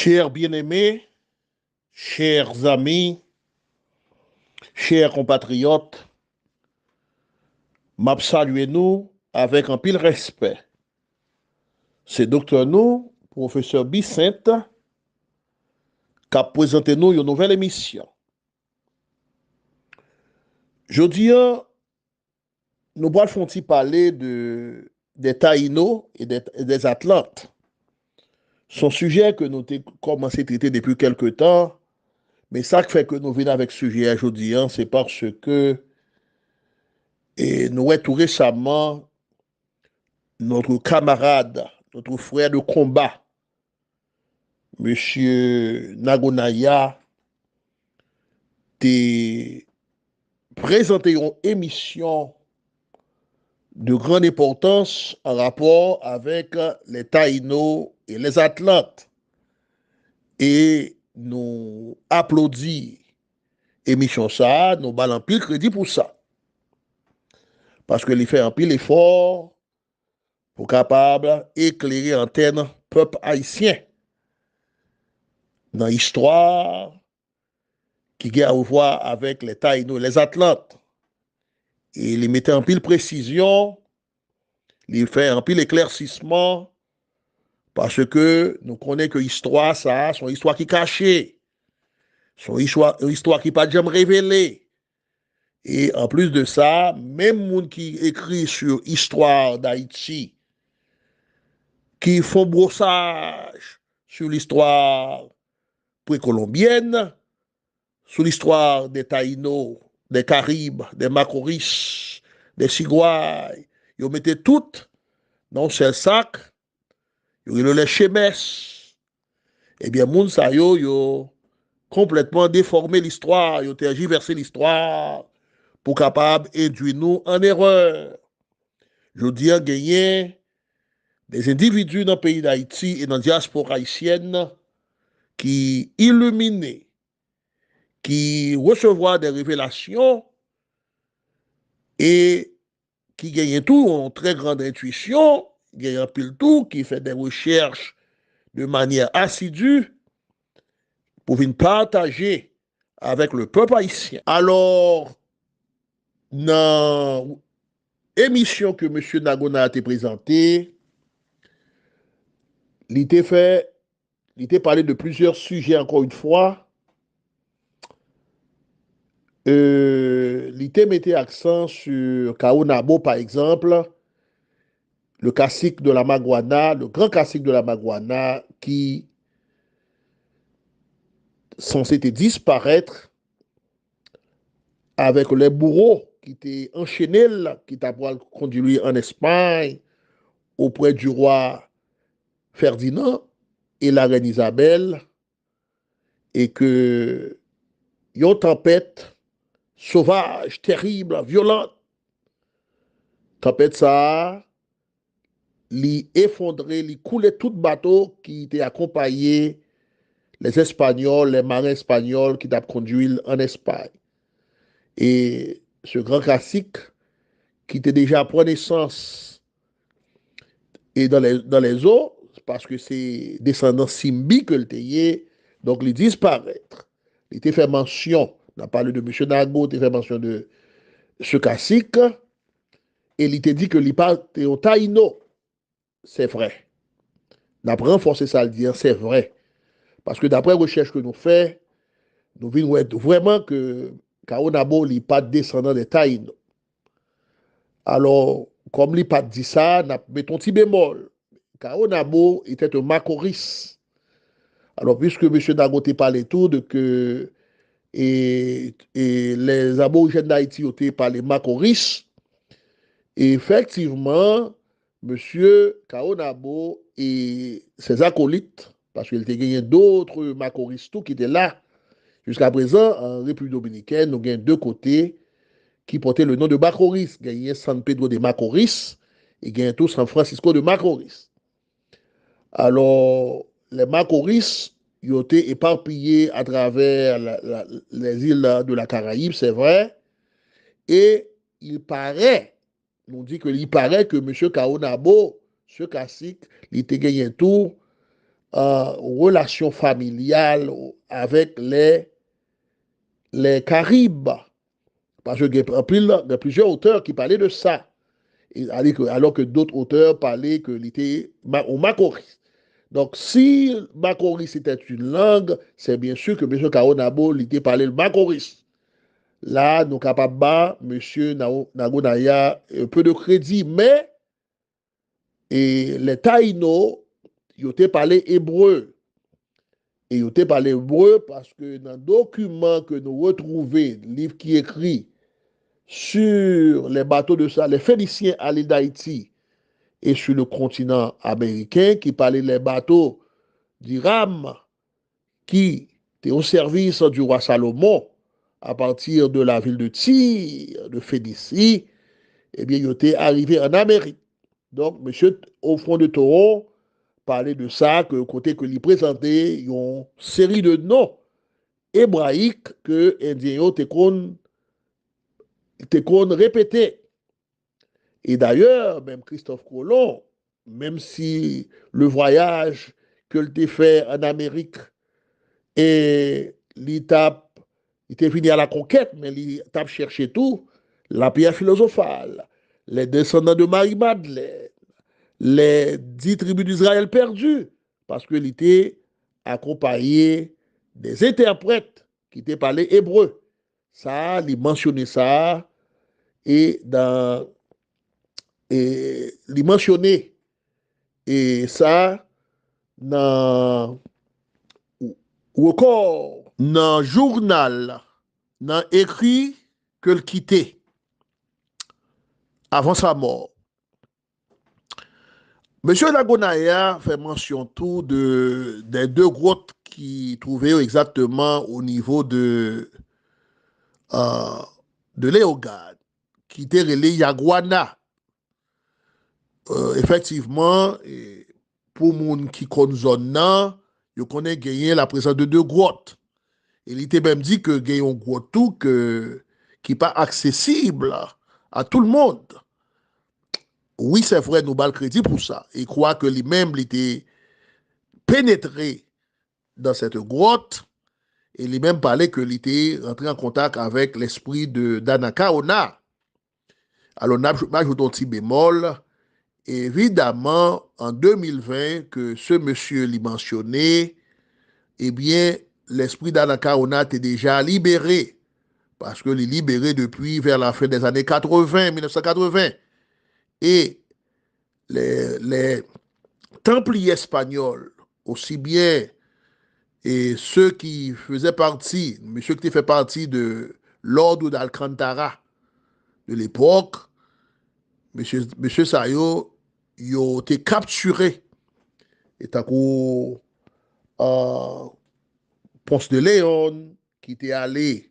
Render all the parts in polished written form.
Chers bien-aimés, chers amis, chers compatriotes, m'a salué nous avec un pile respect. C'est docteur nous, professeur Bicente, qui a présenté nous une nouvelle émission. Jeudi, nous allons parler des Taïnos et des Atlantes. Son sujet que nous avons commencé à traiter depuis quelque temps, mais ça qui fait que nous venons avec ce sujet aujourd'hui, c'est parce que nous avons tout récemment notre camarade, notre frère de combat, M. Nagonaya, t'a présenté une émission de grande importance en rapport avec les Taïnos et les Atlantes. Et nous applaudissons l'émission ça, nous ballons pile crédit pour ça. Parce qu'il fait un pile effort pour capable éclairer antenne peuple haïtien dans l'histoire qui a à voir avec les Taïnos, les Atlantes. Et il mettait en pile précision, il fait un pile éclaircissement, parce que nous connaissons que l'histoire, ça, son histoire qui est cachée, son histoire qui n'est pas jamais révélée. Et en plus de ça, même les gens qui écrit sur l'histoire d'Haïti, qui font brossage sur l'histoire précolombienne, sur l'histoire des Taïnos, des Caribes, des Macoris, des Sigouailles, ils mettaient toutes dans un seul sac, ils le Chémès. Eh bien, moun sa yo complètement déformé l'histoire, ils ont tergiversé l'histoire pour capable induire nous en erreur. Je dis gagner des individus dans le pays d'Haïti et dans la diaspora haïtienne qui illuminés, qui recevoir des révélations et qui gagne tout en très grande intuition, gagne un pile tout, qui fait des recherches de manière assidue pour venir partager avec le peuple haïtien. Alors, dans l'émission que M. Nagona a été présentée, il était parlé de plusieurs sujets encore une fois. Il mettait accent sur Kaonabo, par exemple, le cacique de la Maguana, le grand cacique de la Maguana, qui censé disparaître avec les bourreaux qui étaient enchaînés, qui étaient conduits en Espagne auprès du roi Ferdinand et la reine Isabelle, et que une tempête sauvage, terrible, violente, tempête ça, li effondré, li coulé tout bateau qui était accompagné les Espagnols, les marins espagnols qui t'ont conduit en Espagne. Et ce grand classique qui était déjà pris naissance et dans les eaux, parce que c'est descendant Simbi que le tayé, donc il disparaître. Il était fait mention, on a parlé de M. Nago, il était fait mention de ce classique, et il était dit que il partait au Taïno. C'est vrai. On a renforcé ça, le dire, c'est vrai. Parce que d'après les recherches que nous faisons, nous voyons vraiment que Kaonabo n'est pas descendant des Taïnos. Alors, comme il n'a pas dit ça, mettons un petit bémol. Kaonabo était un Macoris. Alors, puisque M. Dagote parlait tout de que et les aborigènes d'Haïti ont parlé Macoris, et effectivement, M. Kaonabo et ses acolytes, parce qu'il était gagné d'autres Macoris tout qui étaient là. Jusqu'à présent, en République dominicaine, nous avons deux côtés qui portaient le nom de Macoris. Il y a San Pedro de Macoris et il y a tout San Francisco de Macoris. Alors, les Macoris ils ont été éparpillés à travers les îles de la Caraïbe, c'est vrai. Et il paraît, on dit qu'il paraît que M. Kaonabo, ce cacique, il était gagné tout relations familiales avec les Caraïbes. Parce qu'il y a plusieurs auteurs qui parlaient de ça. Alors que d'autres auteurs parlaient que l'était au Macoris. Donc, si Macoris était une langue, c'est bien sûr que M. Kaonabo l'était parlé le Macoris. Là, nous sommes capables de M. Nagonaya un peu de crédit, mais les Taïnos, ils ont parlé hébreu. Et ils ont parlé hébreu parce que dans le document que nous retrouvons, le livre qui est écrit sur les bateaux de ça, les Phéniciens à l'île d'Haïti et sur le continent américain, qui parlaient les bateaux d'Iram, qui étaient au service du roi Salomon à partir de la ville de Tyr, de Phénicie, eh bien, ils étaient arrivés en Amérique. Donc, monsieur, au fond de Toron, parlait de ça, que côté que lui présentait une série de noms hébraïques que Indiens te répété. Et d'ailleurs, même Christophe Colomb, même si le voyage que l'était fait en Amérique et l'étape, il était fini à la conquête, mais l'étape cherchait tout, la pierre philosophale, les descendants de Marie-Madeleine, les 10 tribus d'Israël perdues, parce qu'il était accompagné des interprètes qui étaient parlé hébreu. Ça, il mentionnait ça, et il mentionnait et ça dans ou encore dans journal dans écrit que le quittait avant sa mort. Monsieur Nagonaya fait mention tout des deux grottes qui trouvaient exactement au niveau euh, de Léogade, qui étaient relais Yaguana. Effectivement, pour les gens qui connaissent zone là, ils connaissent gagner la présence de deux grottes. Il était même dit que gagner une grotte tout qui n'est pas accessible à tout le monde. Oui, c'est vrai, nous avons le crédit pour ça. Il croit que lui-même était pénétré dans cette grotte et lui-même parlait que il était rentré en contact avec l'esprit d'Anakaona. Alors, on a ajouté un petit bémol. Évidemment, en 2020, que ce monsieur l'y mentionné, eh bien, l'esprit d'Anakaona était déjà libéré, parce qu'il est libéré depuis vers la fin des années 80, 1980. Et les Templiers espagnols, aussi bien et ceux qui faisaient partie, monsieur qui fait partie de l'ordre d'Alcantara de l'époque, monsieur Sayo, il a été capturé. Et tant qu'au Ponce de Léon, qui était allé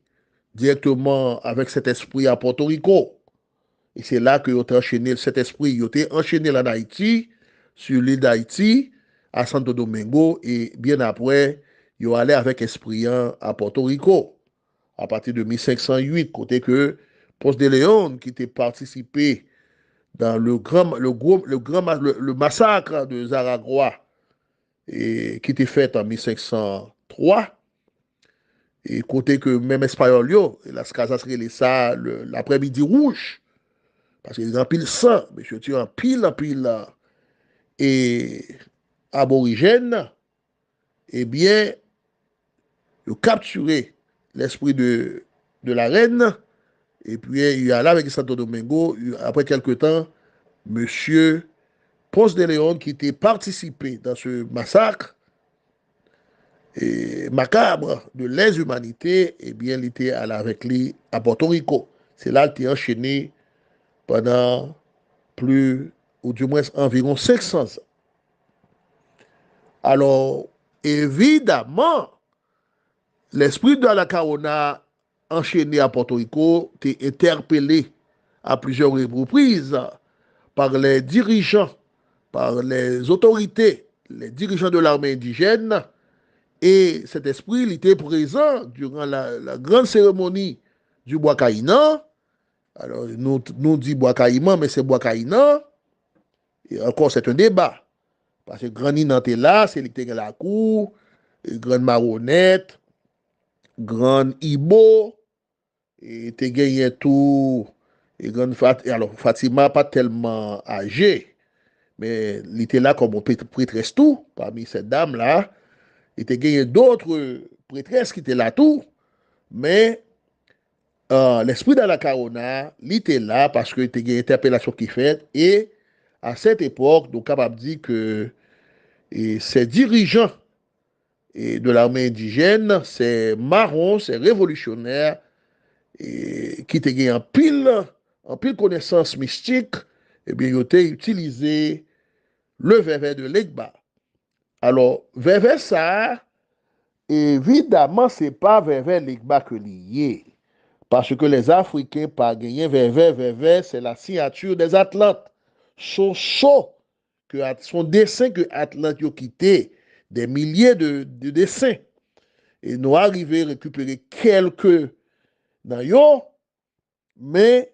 directement avec cet esprit à Porto Rico. Et c'est là que enchaîné cet esprit, il a enchaîné en Haïti, sur l'île d'Haïti, à Santo Domingo, et bien après, il est allé avec esprit à Porto Rico, à partir de 1508, côté que Ponce de Léon, qui était participé dans le massacre de Zaragua, et qui était fait en 1503, et côté que même espagnol, la casa serait ça l'après-midi rouge, parce qu'il y a un pile sang, mais je tue un pile, et aborigène, eh bien, il a capturé l'esprit de la reine, et puis il y a là avec Santo Domingo, après quelques temps, monsieur Ponce de León, qui était participé dans ce massacre, et macabre de les humanités, eh bien, il était allé avec lui à Porto Rico. C'est là qu'il a enchaîné pendant plus, ou du moins environ 500 ans. Alors, évidemment, l'esprit de la Carona enchaîné à Porto Rico était interpellé à plusieurs reprises par les dirigeants, par les autorités, les dirigeants de l'armée indigène. Et cet esprit, il était présent durant la grande cérémonie du Bois Caïnan. Alors, nous dit Bois Caïman, mais c'est Bois Caïnan. Et encore, c'est un débat. Parce que grand Ninan était là, c'est lui qui était la cour, et grande Maronnette, grande Ibo, et te gagné tout, et grande alors Fatima pas tellement âgée, mais il était là comme prêtresse tout, parmi ces dames-là, il te gagné d'autres prêtresses qui étaient là tout, mais l'esprit de la Carona, il était là parce que il était une interpellation qui fait, et à cette époque, nous sommes capables de dire que ces dirigeants de l'armée indigène, ces marrons, ces révolutionnaires, qui étaient en pile connaissance mystique, eh bien, ils ont utilisé le vervet de l'Egba. Alors, vervet ça, évidemment, ce n'est pas vervet l'Egba que lié. Parce que les Africains, pas gagné vervet, c'est la signature des Atlantes. Son saut, son dessin que Atlante a quitté, des milliers de dessins. Et nous arrivons à récupérer quelques dans yo, mais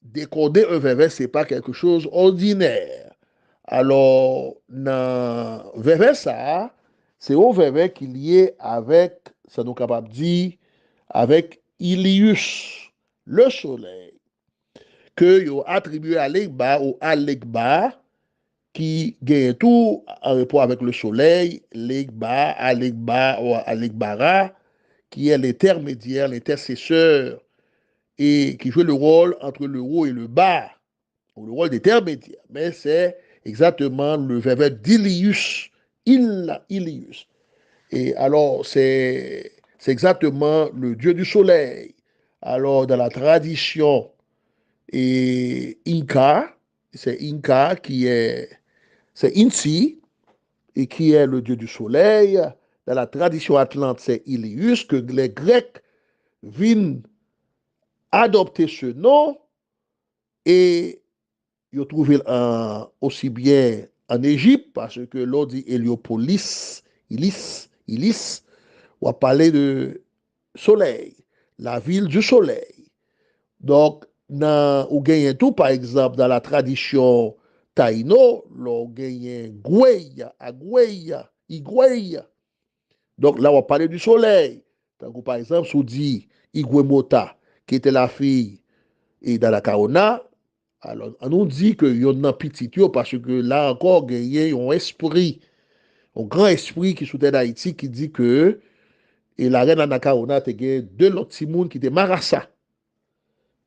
décoder un vervet, ce n'est pas quelque chose d'ordinaire. Alors, dans vervet ça, c'est un vervet qui est lié avec, ça nous capable de dire, avec Ilius, le soleil, que yo attribué à l'Egba ou à l'Egba, qui gagne tout en rapport avec le soleil, l'Egba, Alegba ou Alegbara, qui est l'intermédiaire, l'intercesseur, et qui joue le rôle entre le haut et le bas, ou le rôle d'intermédiaire. Mais c'est exactement le verbe d'Ilius, Ilius. Et alors, c'est exactement le dieu du soleil. Alors, dans la tradition Inca, c'est Inca qui est, c'est Inti, et qui est le dieu du soleil. Dans la tradition atlante, c'est Ilius, que les Grecs viennent adopter ce nom, et ils ont trouvé aussi bien en Égypte, parce que l'on dit Héliopolis, Ilis, on a parlé de soleil, la ville du soleil. Donc, on gagne tout, par exemple, dans la tradition taïno, on gagne Gweya, Agweya, Igweya. Donc là, on va parler du soleil. Donc, par exemple, si on dit Igwemota, qui était la fille et dans la Karona, alors on nous dit que y en a petit parce que là encore, il y a un esprit, un grand esprit qui soutient d'Haïti qui dit que et la reine Anakarona a deux autres timouns qui étaient Marassa.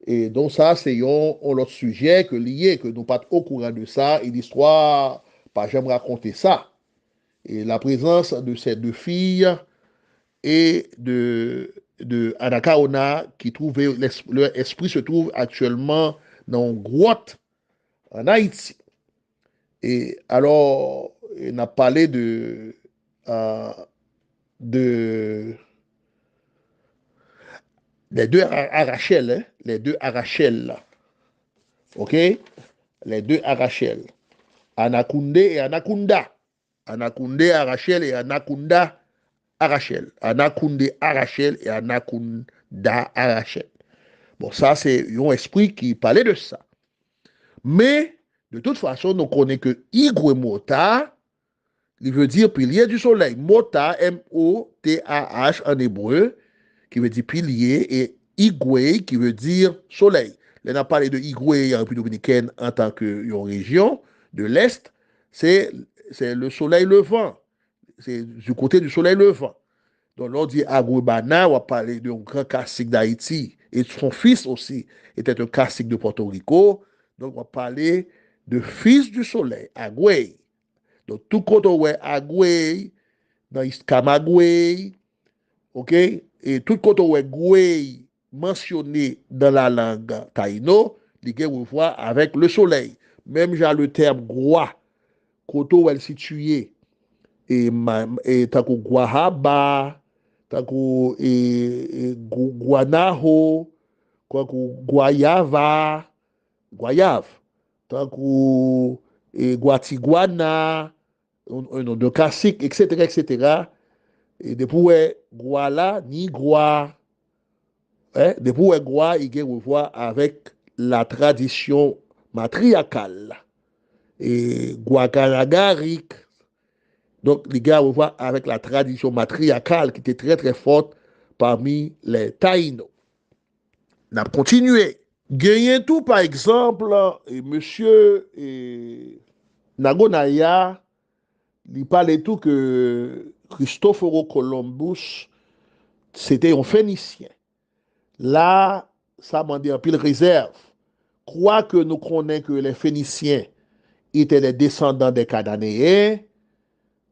Et donc ça, c'est un autre sujet que lié, que nous pas au courant de ça, et l'histoire, pas j'aime raconter ça. Et la présence de ces deux filles et de Anakarona qui trouvait, leur esprit se trouve actuellement dans une grotte en Haïti. Et alors, on a parlé euh, de les deux Arachel, hein, les deux Arachel, là. OK? Les deux Arachel. Anakounde et Anakunda. Anakounde Arachel et Anakunda Arachel. Anakounde Arachel et Anakunda Arachel. Bon, ça, c'est un esprit qui parlait de ça. Mais, de toute façon, nous connaissons que Igwe Mota, il veut dire pilier du soleil. Mota, M-O-T-A-H en hébreu, qui veut dire pilier, et Igwe, qui veut dire soleil. Là, on a parlé de Igwe en République dominicaine en tant que région de l'Est, c'est le soleil levant. C'est du côté du soleil levant. Donc, l'on dit Agwebana, on va parler d'un grand cacique d'Haïti, et son fils aussi était un cacique de Porto Rico. Donc, on va parler de fils du soleil, Agwey. Donc, tout côté où est Agwey, dans Kamagwey, ok? Et tout côté où est Gwey mentionné dans la langue taïno, il y a voir avec le soleil. Même j'ai le terme Gwa, côté où elle est située, et tant que Guahaba, tant que Guanaho, tant que Guayave, tant que Guatiguana, un nom de cacique, etc., etc. Et depuis Guala, ni Gua, hein, depuis Gua, il y a revoir avec la tradition matriarcale. Et Guacaragarik, Donc, les gars, on voit avec la tradition matriarcale qui était très, très forte parmi les Taïnos. On a continué. Gagné tout, par exemple, monsieur Nagonaya, il parlait tout que Cristoforo Columbus, c'était un Phénicien. Là, ça m'a dit un pile réserve. Quoi que nous connaissons que les Phéniciens étaient les descendants des Cananéens,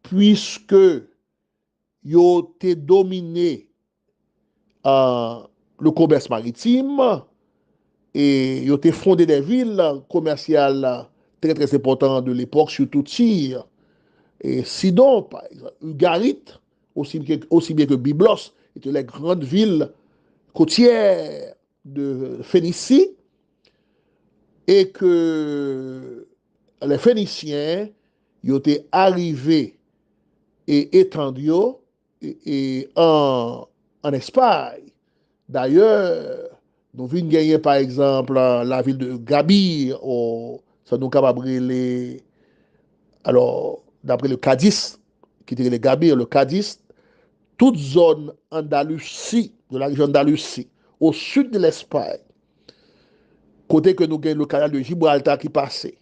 puisque ils ont été dominés le commerce maritime et ils ont été fondé des villes commerciales très très importantes de l'époque, surtout Tyr et Sidon, par exemple, Ugarit, aussi bien que Byblos, étaient les grandes villes côtières de Phénicie, et que les Phéniciens ils ont été arrivés et étendus en Espagne. D'ailleurs, nous venons gagner par exemple la ville de Gabir, ça nous capable les, alors d'après le Cadiz, qui était le Gabir, le Cadiz, toute zone Andalousie, de la région d'Andalousie, au sud de l'Espagne, côté que nous gagnons le canal de Gibraltar qui passait,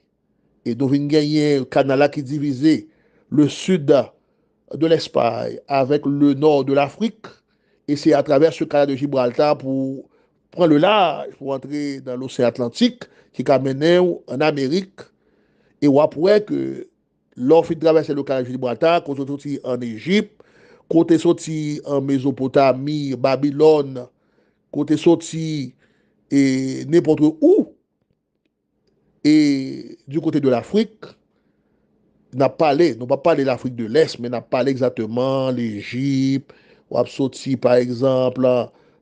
et nous venons gagner le canal qui divisait le sud de l'Espagne avec le nord de l'Afrique, et c'est à travers ce canal de Gibraltar pour prendre le large, pour entrer dans l'océan Atlantique, qui a mené en Amérique, et on pourrait que l'offre de traverser le canal de Gibraltar, quand on sorti en Égypte, côté sorti en Mésopotamie, Babylone, côté sorti et n'importe où, et du côté de l'Afrique, n'a parlé, non pas parlé de l'Afrique de l'Est, mais n'a parlé exactement l'Égypte, ou a sorti par exemple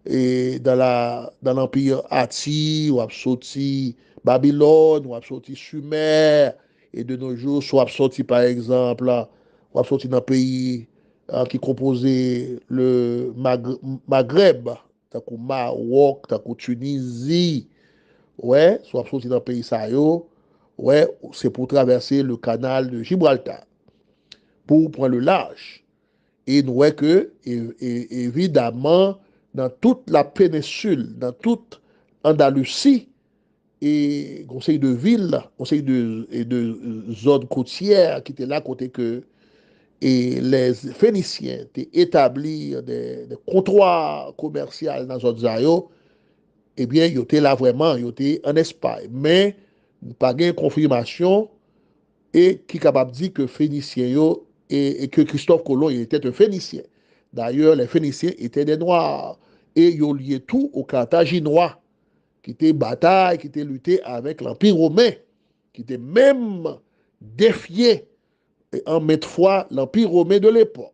et dans l'Empire Hatti, ou a sorti Babylone, ou a sorti Sumer, et de nos jours, soit a sorti par exemple, ou a sorti dans un pays qui composait le Maghreb, t'as Maroc, t'as Tunisie, ouais, soit sorti dans le pays ça yo, ouais, c'est pour traverser le canal de Gibraltar, pour prendre le large. Et nous voyons que, évidemment, dans toute la péninsule, dans toute Andalousie, et conseil de ville, conseil de zones côtières qui étaient là, côté que et les Phéniciens étaient établis des comptoirs commerciaux dans les zones, eh bien, ils étaient là vraiment, ils étaient en Espagne. Mais, pas de confirmation et qui est capable de dire que Phénicien et que Christophe Colomb était un Phénicien. D'ailleurs, les Phéniciens étaient des Noirs et ils ont lié tout aux Carthaginois qui étaient bataille, qui étaient luttés avec l'Empire romain, qui était même défié en maintes fois l'Empire romain de l'époque.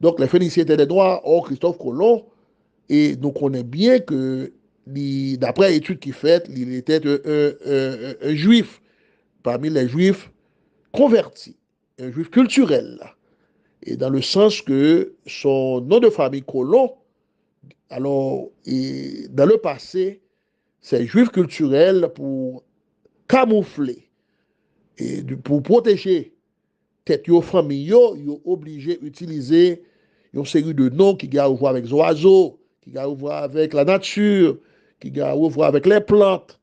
Donc, les Phéniciens étaient des Noirs, or Christophe Colomb, et nous connaissons bien que, d'après l'étude qu'il fait, il était un juif, parmi les juifs converti, un juif culturel, et dans le sens que son nom de famille Colomb, alors, et dans le passé, c'est juif culturel pour camoufler et pour protéger tête yo famille yo obligé d'utiliser une série de noms qui ont à voir avec les oiseaux, qui ont à voir avec la nature, qui ont à voir avec les plantes,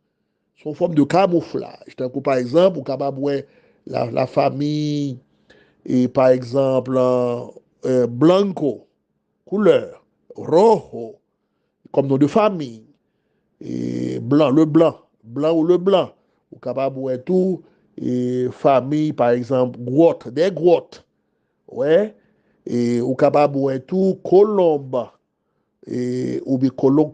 sont forme de camouflage. Donc, par exemple, au Kababoué, la famille et par exemple blanco, couleur, rojo, comme nom de famille, et blanc, le blanc, blanc ou le blanc, ou capable de tout, et famille par exemple, grotte, des grottes, ouais, et ou capable de tout, colombe, et, ou bien colon,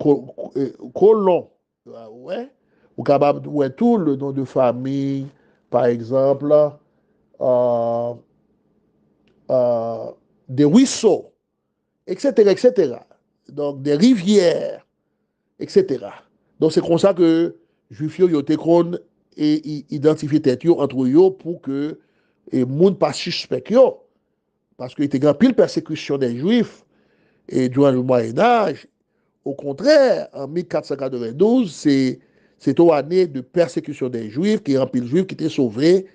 ouais, ou capable de tout le nom de famille, par exemple, euh, euh, des ruisseaux, etc., etc. Donc, des rivières, etc. Donc, c'est comme ça que Juifio yo te kon et identifier tête yo entre eux pour que les gens pas suspect yo. Parce qu'il y a grand pile persécution des Juifs et durant le Moyen-Âge. Au contraire, en 1492, c'est une année de persécution des Juifs, qui est un pile juif qui était sauvé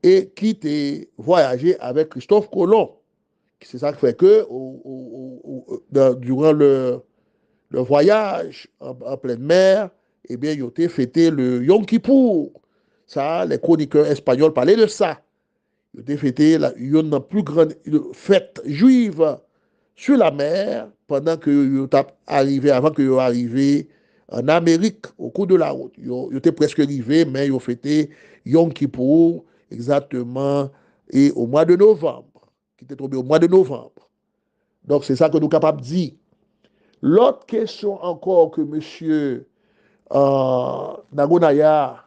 et qui était voyagé avec Christophe Colomb. C'est ça qui fait que durant le voyage en pleine mer, eh bien, ils ont fêté le Yom Kippour. Ça, les chroniqueurs espagnols parlaient de ça. Ils ont fêté une plus grande fête juive sur la mer pendant que ils arrivé, avant que ils arrivé en Amérique au cours de la route. Ils étaient presque arrivés, mais ils ont fêté Yom Kippour exactement et au mois de novembre, qui était tombé au mois de novembre. Donc, c'est ça que nous sommes capables de dire. L'autre question encore que M. Nagonaya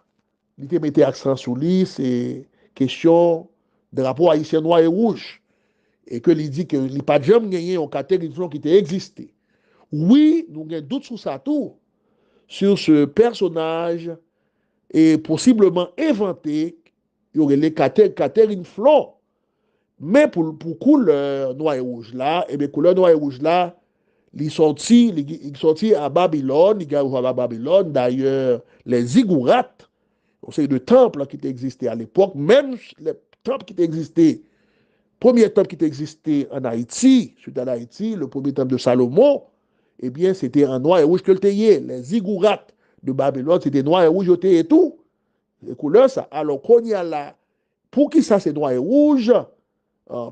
mettait accent sur lui, c'est question de rapport haïtien noir et rouge. Et que il dit que il n'y a pas de jamais gagné en catégorie qui était existé. Oui, nous avons doute sur ça tout, sur ce personnage et possiblement inventé, il y aurait les Catherine Flon. Mais pour couleur noir et rouge là, et bien couleur noir et rouge là, il sorti à Babylone, il a à Babylone, d'ailleurs, les ziggourats, c'est le temple qui existait à l'époque, même les temples qui existaient, premier temple qui existait en Haïti, suite à l'Haïti, le premier temple de Salomon, eh bien, c'était en noir et rouge que le théier. Les ziggourats de Babylone, c'était noir et rouge et tout. Les couleurs, ça. Alors qu'on y a là, pour qui ça c'est noir et rouge,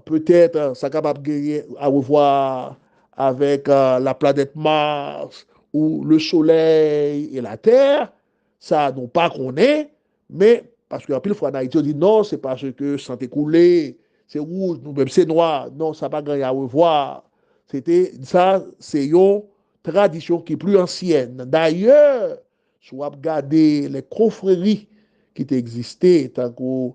peut-être ça capable à revoir avec la planète Mars ou le Soleil et la Terre, ça non pas qu'on est, mais parce qu'en plus fois en Haïti on dit non, c'est parce que sang écoulé, c'est rouge, nous même c'est noir, non, ça n'a pas gagné à revoir. C'était ça, c'est une tradition qui est plus ancienne. D'ailleurs, si vous regardez les confréries qui existaient, tant que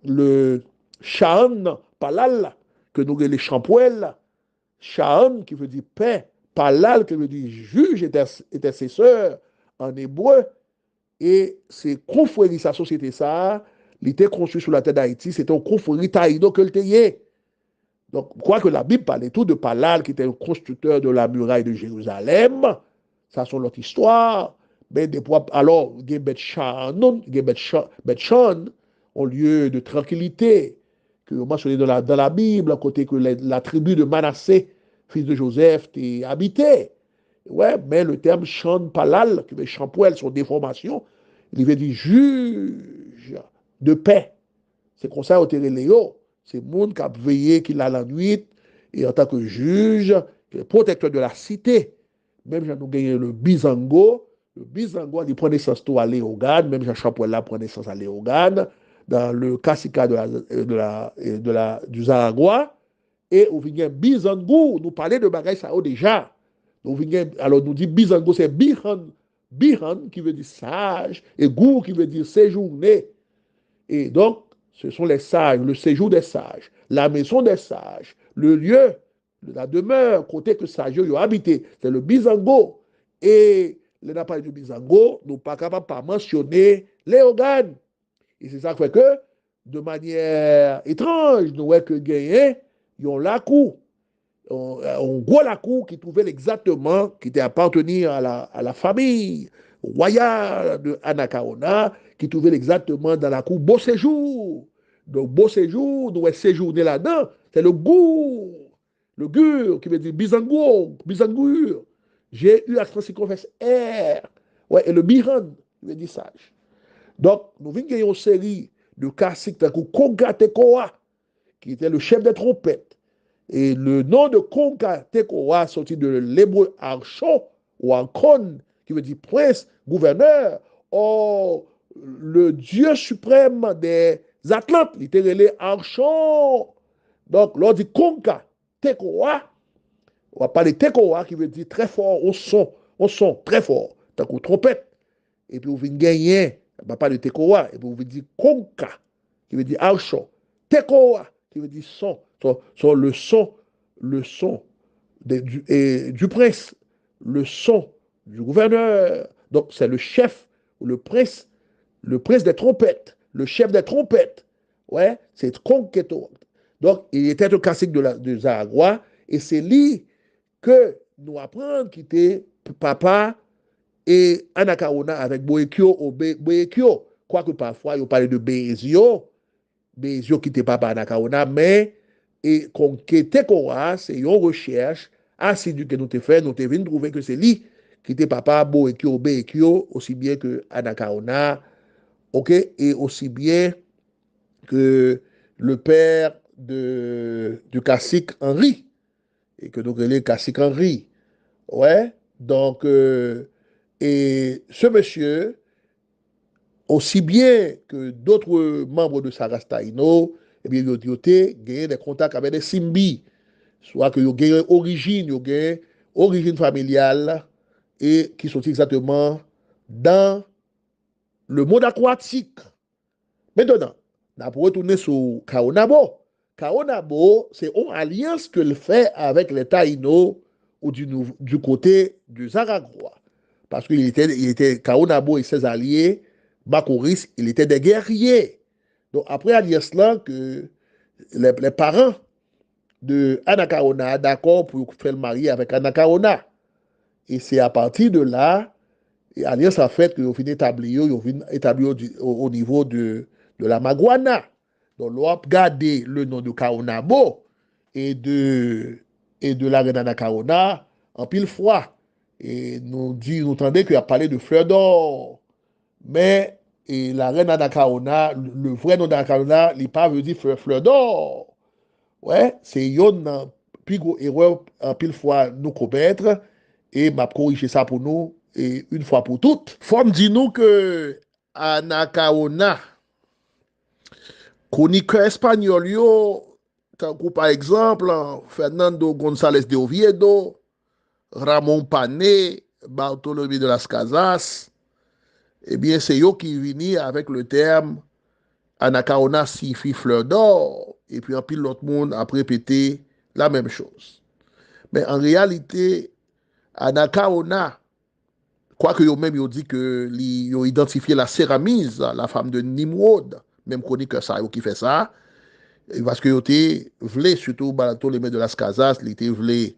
le Shaan, Palal, que nous avons les Champouel, Shaan qui veut dire paix, Palal qui veut dire juge, intercesseur en hébreu, et c'est confrérie, sa société, ça, il était construit sur la terre d'Haïti, c'était un confrérie taïdo que le théier. Donc, quoi que la Bible parlait tout de Palal, qui était le constructeur de la muraille de Jérusalem, ça c'est notre histoire. Mais alors, il y a Bet-Shan, au lieu de tranquillité, que mentionné dans la Bible, à côté que la tribu de Manassé, fils de Joseph, était habitée. Ouais, mais le terme Shan Palal, qui veut Champouel, son déformation, il veut dire juge de paix. C'est comme ça, au Léo. C'est le monde qui a veillé, qui l'a la nuit, et en tant que juge, protecteur de la cité. Même j'ai nous gagné le Bizango. Le Bizango, il prend naissance tout à Léogane, même Jean Champouel là prend naissance à Léogane, dans le Kassika du Zaragua. Et on vient Bizango, nous parler de bagaille ça déjà. Alors nous dit Bizango, c'est Bihan. Bihan qui veut dire sage, et Gou qui veut dire séjourner. Et donc, ce sont les sages, le séjour des sages, la maison des sages, le lieu, la demeure, côté que sages ont habité. C'est le Bizango. Et les n'a pas du Bizango, nous pas capables de mentionner les organes. Et c'est ça qui fait que, de manière étrange, nous voyons que gagné, ils ont la cour. On voit la cour qui trouvait exactement, qui était appartenir à la famille royale de Anacaona, qui trouvait exactement dans la cour Beau Séjour. Donc, Beau Séjour, nous séjourner là-dedans, c'est le gour. Le gur, qui veut dire Bizangour, Bizangour. J'ai eu accent circonflexe R. Ouais, et le Bihan, qui veut dire sage. Donc, nous venons gagner une série de classiques, comme Konga Tekoa, qui était le chef des trompettes. Et le nom de Konka Tekoa sorti de l'hébreu Archon ou Archon, qui veut dire prince, gouverneur, or le dieu suprême des Atlantes, il était relé Archon. Donc, l'on dit Konka Tekoa, on va parler Tekoa qui veut dire très fort au son très fort, tant qu'on trompette. Et puis, on vient gagner, on va parler de Tekoa, et puis on vient dire Konka, qui veut dire Archon. Tekoa, qui veut dire son. Le son du prince, le son du gouverneur. Donc, c'est le chef, le prince des trompettes, le chef des trompettes. Ouais, c'est Conqueto. Donc, il était un classique de Zaragoza, et c'est lui que nous apprenons qui était papa et Anacaona avec Boekio. quoique parfois, ils parlent de Bézio qui était papa Anakaona, mais et qu'on était quoi, c'est une recherche assidue que nous avons fait, nous avons trouvé que c'est lui qui était papa Boekyo, aussi bien que Anakaona, ok, et aussi bien que le père du cacique Henri, et que nous appelons cacique Henri. Ouais, donc, et ce monsieur, aussi bien que d'autres membres de Sarastaino, eh bien, ils ont gagné des contacts avec des Simbi, soit que ils ont gagné origine familiale, et qui sont exactement dans le monde aquatique. Maintenant, on peut retourner sur Kaonabo. Kaonabo, c'est une alliance que le fait avec les Taïnos ou du côté du Zaragoza. Parce qu'il était Kaonabo et ses alliés, Bakoris, il était des guerriers. Donc après alliance là, que les parents de Anakaona d'accord pour faire le mariage avec Anakaona. Et c'est à partir de là, alliance a fait qu'ils ont fini établir au niveau de la Maguana. Donc, l'on a gardé le nom de Kaonabo et de la reine Anakaona en pile fois. Et nous entendons qu'il a parlé de fleur d'or. Mais la reine Anakaona, le vrai nom d'Anakaona, il pas veut dire fleur d'or. Ouais, c'est une plus grosse erreur en pile fois nous commettre et m'a corrigé ça pour nous et une fois pour toutes. Faut me dire nous que Anacaona, chroniqueur espagnol yo, tant que par exemple Fernando González de Oviedo, Ramon Pané, Bartolomé de las Casas, eh bien c'est eux qui viennent avec le terme Anacaona signifie fleur d'or et puis en pile l'autre monde a répété la même chose. Mais en réalité, Anacaona, quoique eux-mêmes ils ont dit que ils ont identifié la Séramise, la femme de Nimrod, même chroniqueur ça qui fait ça, parce que ils voulaient surtout les mains de las Casas, ils étaient voulaient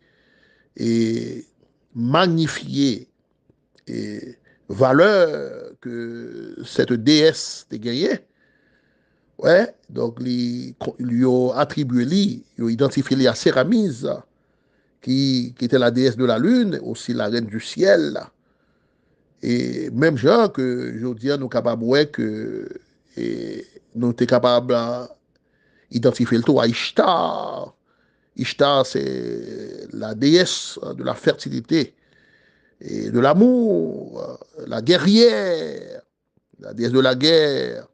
et magnifier et valeur que cette déesse des guerriers. Ouais, donc ils ont attribué, ils ont identifié à Séramise, qui était la déesse de la lune, aussi la reine du ciel. Et même genre que je dis, nous sommes capables que nous sommes capables d'identifier le tout à Ishtar. Ishtar, c'est la déesse de la fertilité et de l'amour, la guerrière, la déesse de la guerre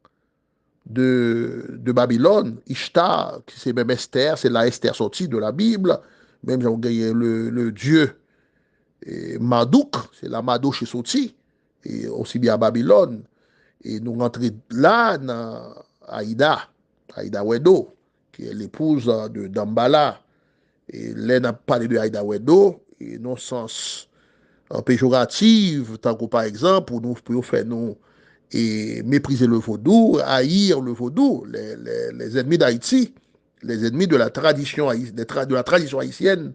de Babylone. Ishtar, c'est même Esther, c'est la Esther sortie de la Bible. Même j'ai gagné le dieu et Marduk, c'est la Marduk qui est sortie, et aussi bien à Babylone. Et nous rentrons là dans Aïda Wedo, qui est l'épouse de Dambala. Et là, on a parlé de Aïda Wedo, et non sens péjoratif, tant que par exemple, pour nous faire nous et mépriser le vaudou, haïr le vaudou, les ennemis d'Haïti, les ennemis de la tradition, de la tradition haïtienne,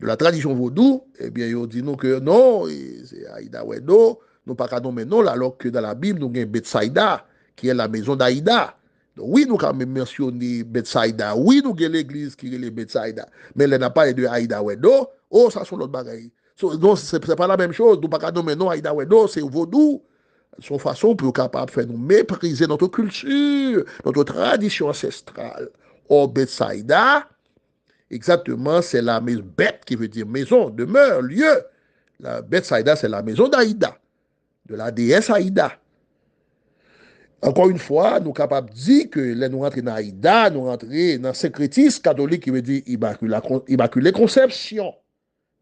de la tradition vaudou, eh bien, ils dit nous que non, c'est Aïda Wedo, nous pas qu'à nommer non, alors que dans la Bible, nous avons Bethsaïda, qui est la maison d'Aïda. Donc, oui, nous avons mentionné Bethsaïda, oui, nous avons l'église qui est les Bethsaïda, mais elle n'a pas de Aïda Wedo, oh, ça, c'est l'autre bagaille. Donc, c'est pas la même chose, nous pas qu'à nommer non, Aïda Wedo, c'est vaudou. Son façon pour capable de faire nous mépriser notre culture, notre tradition ancestrale. Or, Bethsaïda, exactement, c'est la maison, bête qui veut dire maison, demeure, lieu. La Bethsaïda, c'est la maison d'Aïda, de la déesse Aïda. Encore une fois, nous sommes capables de dire que là, nous rentrons dans Aïda, nous rentrons dans le syncrétisme catholique qui veut dire Immaculée Conception.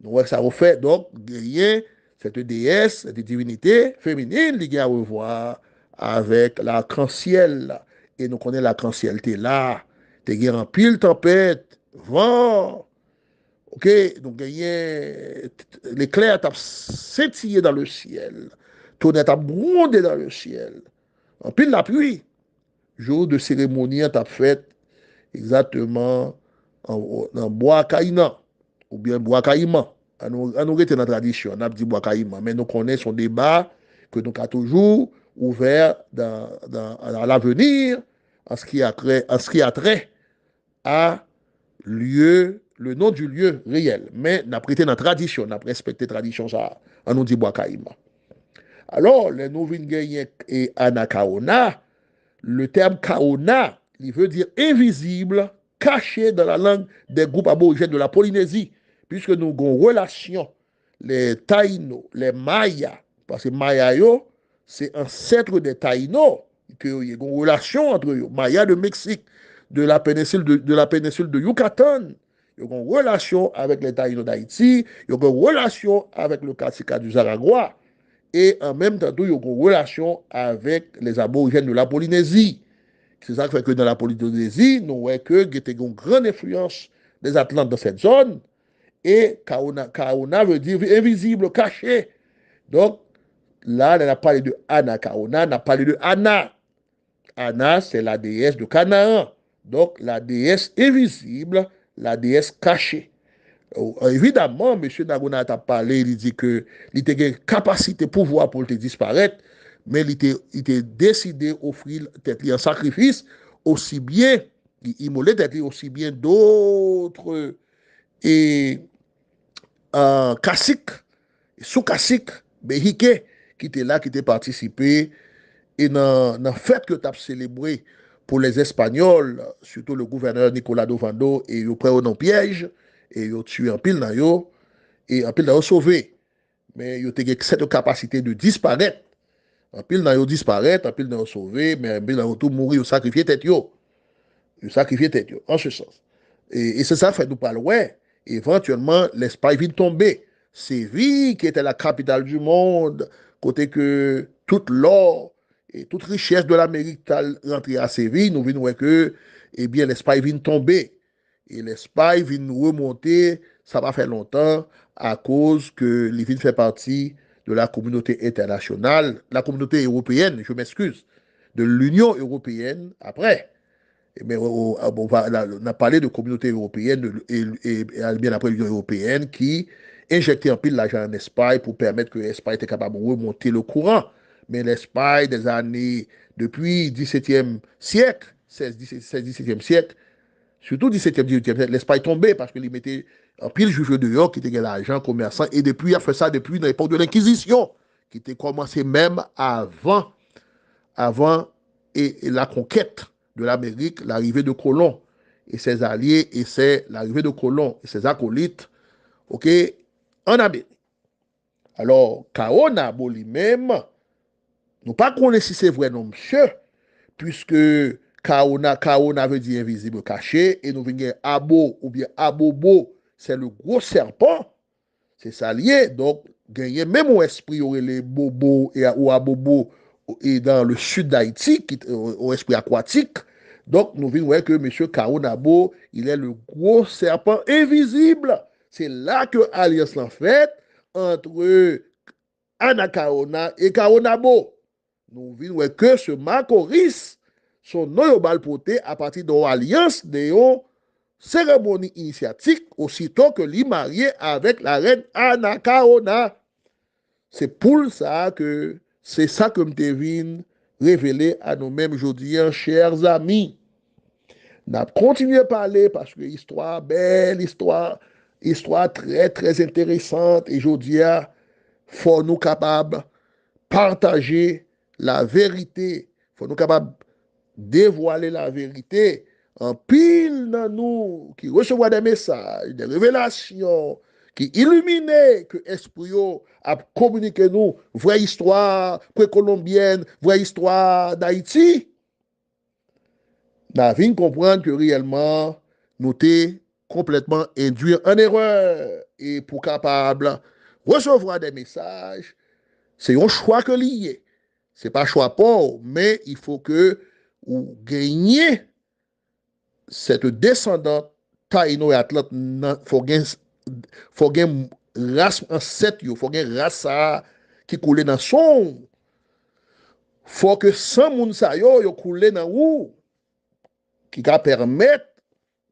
Donc, ça refait donc gagner cette déesse, cette divinité féminine, qui a à revoir avec l'arc-en-ciel. Et nous connaissons l'arc-en-ciel, t'es là, t'es en pile tempête, vent. Ok, donc l'éclair t'a scintillé dans le ciel, tonnerre t'a grondé dans le ciel. En pile la pluie, jour de cérémonie t'a fait exactement en bois caïna ou bien bois caïman. On nous était dans la tradition, on a dit bois caïman, mais nous connaissons son débat que nous avons toujours ouvert à l'avenir en ce qui a trait à le nom du lieu réel. Mais n'a prêté dans la tradition, n'a respecté la tradition, ça, on nous dit Boakaïma. Alors, les nouvelles et Anakaona, le terme Kaona, il veut dire invisible, caché dans la langue des groupes aborigènes de la Polynésie, puisque nous avons une relation, les Taïnos, les Mayas, parce que Maya, c'est ancêtre des Taïnos, qu'il y a une relation entre eux, Maya de Mexique, de la péninsule de Yucatan, il y a une relation avec les Taïnos d'Haïti, il y a une relation avec le Katika du Zaragua, et en même temps, il y a une relation avec les aborigènes de la Polynésie. C'est ça qui fait que dans la Polynésie, nous voyons qu'il y a une grande influence des Atlantes dans cette zone. Et Kaona veut dire invisible, caché. Donc, là, on a parlé de Anakaona, on a parlé de Anna. Anna, c'est la déesse de Canaan. Donc, la déesse invisible, la déesse cachée. Évidemment, M. Nagona a parlé, il dit que il a une capacité, pouvoir pour te disparaître, mais il a décidé d'offrir un sacrifice aussi bien, il m'a dit aussi bien d'autres et caciques, sous-caciques, béhiqués, qui étaient là, qui étaient participés, et dans le fait que tu as célébré pour les Espagnols, surtout le gouverneur Nicolas Dovando, et ils prennent un piège, et ils tuent un pile dans eux, et un pile dans eux sauvé. Mais ils ont cette capacité de disparaître. Un pile dans eux disparaître, un pile dans eux sauvé, mais un pile dans eux tout mourir, sacrifier tête yo. Sacrifier tête yo, en ce sens. Et c'est ça fait nous parler, ouais. Éventuellement, l'Espagne vient tomber. Séville, qui était la capitale du monde, côté que toute l'or et toute richesse de l'Amérique rentrée à Séville, nous venons que, eh bien, l'Espagne vient tomber. Et l'Espagne vient nous remonter, ça va faire longtemps, à cause que les villes fait partie de la communauté internationale, la communauté européenne, je m'excuse, de l'Union européenne après. Mais on a parlé de communauté européenne et bien après l'Union européenne qui injectait un pile d'argent en Espagne pour permettre que l'Espagne était capable de remonter le courant. Mais l'Espagne, des années, depuis 17e siècle, 16-17e siècle, surtout 17e, 18e siècle, l'Espagne tombait parce qu'il mettait un pile juge de York qui était l'argent commerçant. Et depuis, il a fait ça depuis l'époque de l'Inquisition, qui était commencé même avant et la conquête de l'Amérique, l'arrivée de colons et ses alliés, et c'est l'arrivée de colons et ses acolytes, ok, en Amérique. Alors, Kaona, lui-même, nous pas connaissons si c'est vrai, non, monsieur, puisque Kaona veut dire invisible, caché, et nous venons Abo ou bien Abobo, c'est le gros serpent, c'est ça lié, donc, gagner même au esprit, les Bobo et ou Abobo, et dans le sud d'Haïti, au esprit aquatique. Donc, nous voyons que M. Kaonabo, il est le gros serpent invisible. C'est là que l'alliance l'a faite entre Anakaona et Kaonabo. Nous voyons que ce Macoris, son nom est balpoté à partir de l'alliance de cérémonie initiatique, aussitôt que l'y marié avec la reine Anakaona. C'est pour ça que c'est ça que m'tevine révélé à nous-mêmes aujourd'hui, chers amis. N'a continué à parler parce que histoire belle, histoire très très intéressante. Et aujourd'hui, faut nous capables partager la vérité, faut nous capables dévoiler la vérité. En pile dans nous qui recevoir des messages, des révélations, qui illuminent que l'esprit a communiqué nous vraie histoire précolombienne, vraie histoire d'Haïti. Nous avons comprendre que réellement, nous sommes complètement induits en erreur. Et pour capable recevoir des messages, c'est un choix que lié. Ce n'est pas un choix pauvre, mais il faut que vous gagniez cette descendante Taïno et Atlante, il faut gagner race ancêtre, il faut gagner race qui coule dans son. Il faut que 100 moun sa yo coule dans où qui va permettre,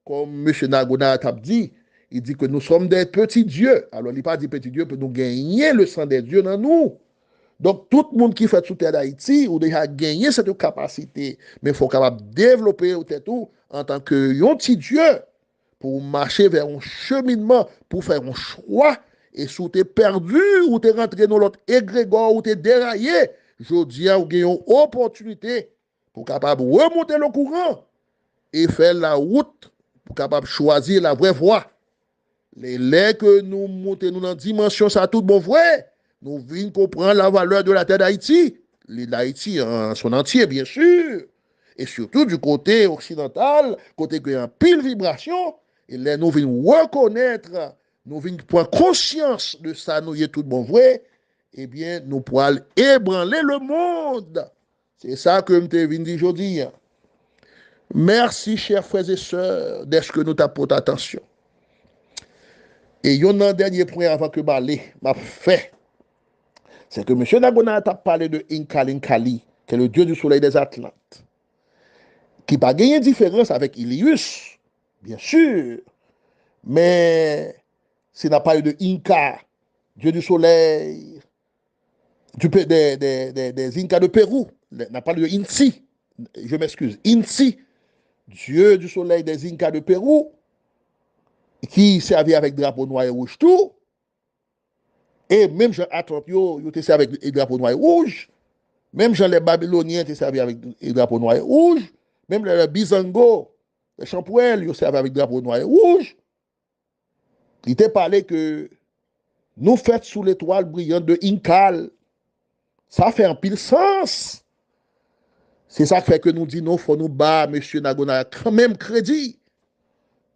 comme M. Nagona a dit, il dit que nous sommes des petits dieux. Alors, il n'a pas dit petits dieux pour nous gagner le sang des dieux dans nous. Donc, tout le monde qui fait sous terre d'Haïti, ou déjà gagné cette capacité, mais il faut capable développer tout en tant que un petit Dieu pour marcher vers un cheminement, pour faire un choix. Et si tu es perdu, ou tu es rentré dans l'autre égrégore, ou tu es déraillé, je dis, ou avez une opportunité pour capable remonter le courant et faire la route pour capable choisir la vraie voie. Les laits que nous montons dans la dimension, ça tout bon vrai. Nous venons comprendre la valeur de la terre d'Haïti. L'Haïti en son entier, bien sûr. Et surtout du côté occidental, côté qui a un pile vibration. Et là, nous venons reconnaître, nous venons prendre conscience de ça, nous y est tout bon vrai. Eh bien, nous pourrons ébranler le monde. C'est ça que je viens dire aujourd'hui. Merci, chers frères et sœurs, d'être que nous t'apportons attention. Et il y a un dernier point avant que je m'a fait. C'est que M. Nagona a parlé de Inkali, qui est le dieu du soleil des Atlantes, qui n'a pas gagné différence avec Ilius, bien sûr, mais s'il n'a parlé de Inca, dieu du soleil, des Incas de Pérou, il n'a parlé de Inti, je m'excuse, Inti, dieu du soleil des Incas de Pérou, qui servait avec drapeau noir et rouge tout, et même Jean Atlantio, il était servi avec le drapeau noir et rouge. Même Jean les Babyloniens étaient servis avec le drapeau noir et rouge. Même les Bizango, les Champouel, ils servaient avec le drapeau noir et rouge. Il était parlé que nous faites sous l'étoile brillante de Inkal. Ça fait un pile sens. C'est ça qui fait que nous disons, il faut nous battre, M. Nagona, quand même crédit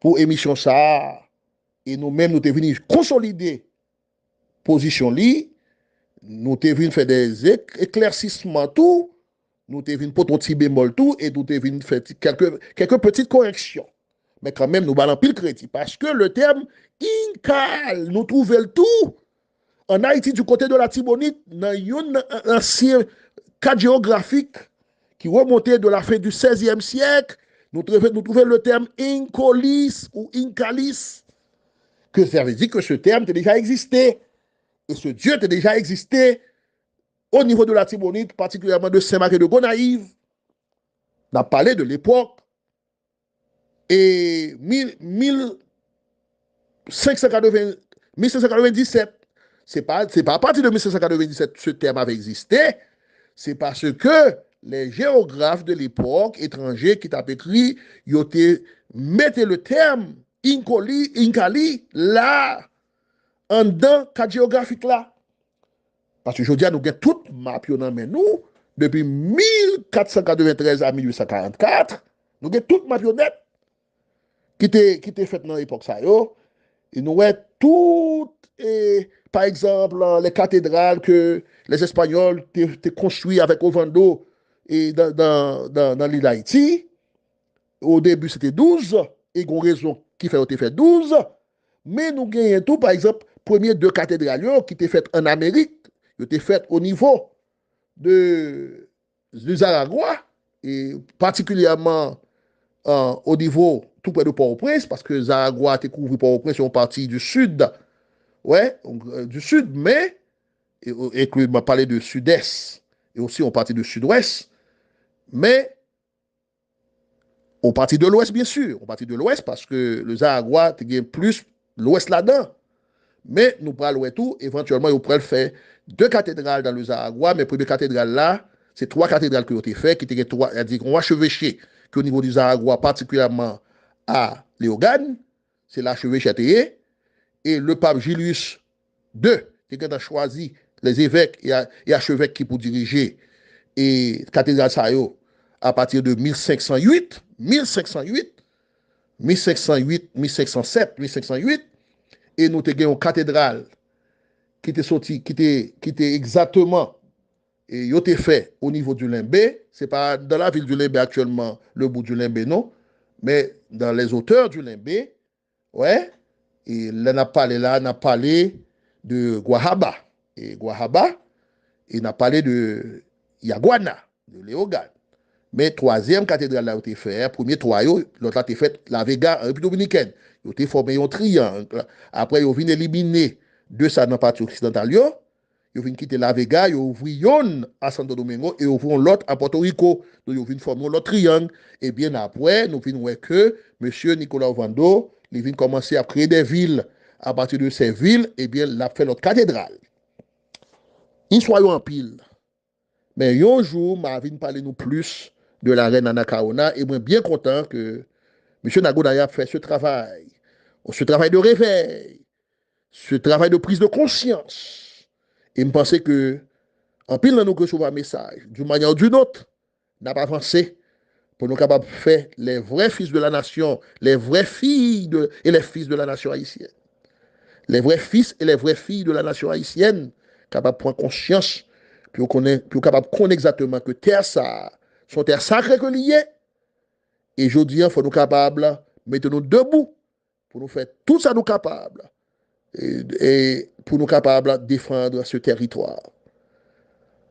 pour émission ça. Et nous-mêmes, nous devons venir consolider position li. Nous devons faire des éclaircissements tout. Nous devons pour ton petit bémol tout. Et nous devons faire quelques petites corrections. Mais quand même, nous ballons pile crédit. Parce que le terme Inkal, nous trouvons le tout. En Haïti, du côté de la Tibonite, dans un ancien cadre géographique qui remontait de la fin du XVIe siècle, nous trouvons le terme Incolis ou Incalis, que ça veut dire que ce terme a déjà existé. Et ce Dieu a déjà existé au niveau de la Tibonite, particulièrement de Saint-Marc et de Gonaïve. On a parlé de l'époque. Et 1597, c'est pas à partir de 1597 que ce terme avait existé, c'est parce que les géographes de l'époque, étrangers qui t'ont écrit, ils mettaient le terme Inkali là, en dedans, cadre géographique là. Parce que je dis, nous avons tout map mais nous, depuis 1493 à 1844, nous avons tout map net qui était fait dans l'époque ça. Et nous avons tout, par exemple, les cathédrales que les Espagnols ont construites avec Ovando et dans l'île d'Haïti. Au début, c'était 12, et il y a une raison qui fait 12. Mais nous avons tout, par exemple, premières deux cathédrales qui étaient faites en Amérique, qui étaient faites au niveau du Zaragua, et particulièrement au niveau tout près de Port-au-Prince, parce que Zaragua était couvert Port-au-Prince, c'est une partie du sud, ouais, du sud, mais, et que m'a parlé de sud-est, et aussi on partie du sud-ouest, mais on partit de l'ouest, bien sûr, on partit de l'ouest, parce que le Zaragua, tu plus l'ouest là-dedans. Mais nous parlons tout, éventuellement, on pourrait faire deux cathédrales dans le Zaragua, mais première cathédrale là, c'est trois cathédrales qui ont été faites, qui étaient trois, c'est-à-dire qu'on archevêché, qu'au niveau du Zaragua, particulièrement à Léogane, c'est l'archevêché, et le pape Julius II, qui a choisi les évêques et archevêques qui pour diriger et cathédrale Sayo à partir de 1508, 1507, 1508, et nous avons une cathédrale qui était sortie, qui était exactement, et il était fait au niveau du Limbé. Ce n'est pas dans la ville du Limbé actuellement, le bout du Limbé, non, mais dans les hauteurs du Limbé, ouais, et là, on a parlé de Guahaba, et Guahaba, et on a parlé de Yaguana, de Léogane. Mais troisième cathédrale là où tu fait, premier trois, l'autre là tu fait la Vega en République dominicaine. Ils ont formé un triangle. Après, ils ont éliminer de ça dans la partie occidentale. ils viennent quitter La Vega, ils ouvrent une à Santo Domingo et ils ouvrent l'autre à Porto Rico. Donc, ils viennent former l'autre triangle. Et bien après, nous venons voir que M. Nicolas Ovando, il vient commencer à créer des villes. À partir de ces villes, eh bien, il a fait notre cathédrale. Ils soyons en pile. Mais un jour, Marvin parler nous plus de la reine Anacaona et moi bien content que M. Nagonaya fait ce travail de réveil, ce travail de prise de conscience. Et me pensais que en pile nous recevons un message d'une manière ou d'une autre, n'a pas avancé pour nous capables de faire les vrais fils de la nation, les vraies filles et les fils de la nation haïtienne. Les vrais fils et les vraies filles de la nation haïtienne capables de prendre conscience puis on capable de connaître exactement que terre ça, son terre sacrée que liée. Et je dis, il faut nous capables de mettre nous debout pour nous faire tout ça nous capables et pour nous capables de défendre ce territoire.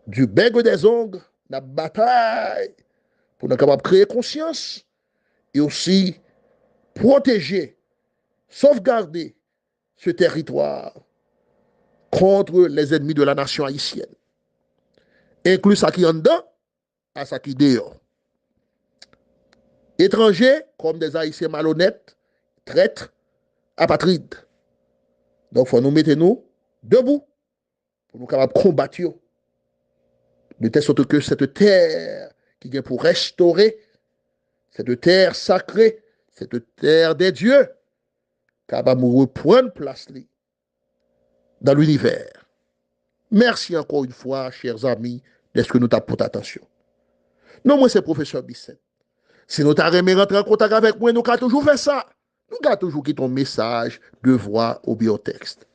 Du bec des ongles, la bataille pour nous capables de créer conscience et aussi protéger, sauvegarder ce territoire contre les ennemis de la nation haïtienne. Inclus ça qui en dedans, à ça qui dehors. Étrangers comme des Haïtiens malhonnêtes, traîtres, apatrides. Donc, il faut nous mettre nous debout pour nous capables de combattre. De telle sorte que cette terre qui vient pour restaurer, cette terre sacrée, cette terre des dieux, capable de reprendre place dans l'univers. Merci encore une fois, chers amis, de ce que nous t'avons pour attention. Non, moi, c'est professeur Bisset. Si nous t'avons rentrer en contact avec moi, nous avons toujours fait ça. Nous avons toujours quitté ton message de voix au biotexte.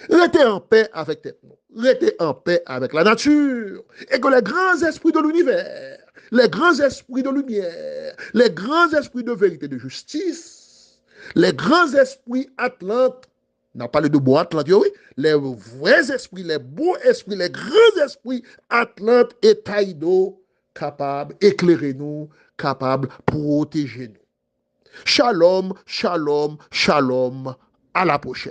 Restez en paix avec tes noms. Restez en paix avec la nature. Et que les grands esprits de l'univers, les grands esprits de lumière, les grands esprits de vérité et de justice, les grands esprits atlantes, on a parlé de beaux atlantes, oui, les vrais esprits, les beaux esprits, les grands esprits atlantes et taïdo, capables d'éclairer nous, capables de protéger nous. Shalom, shalom, shalom. À la prochaine.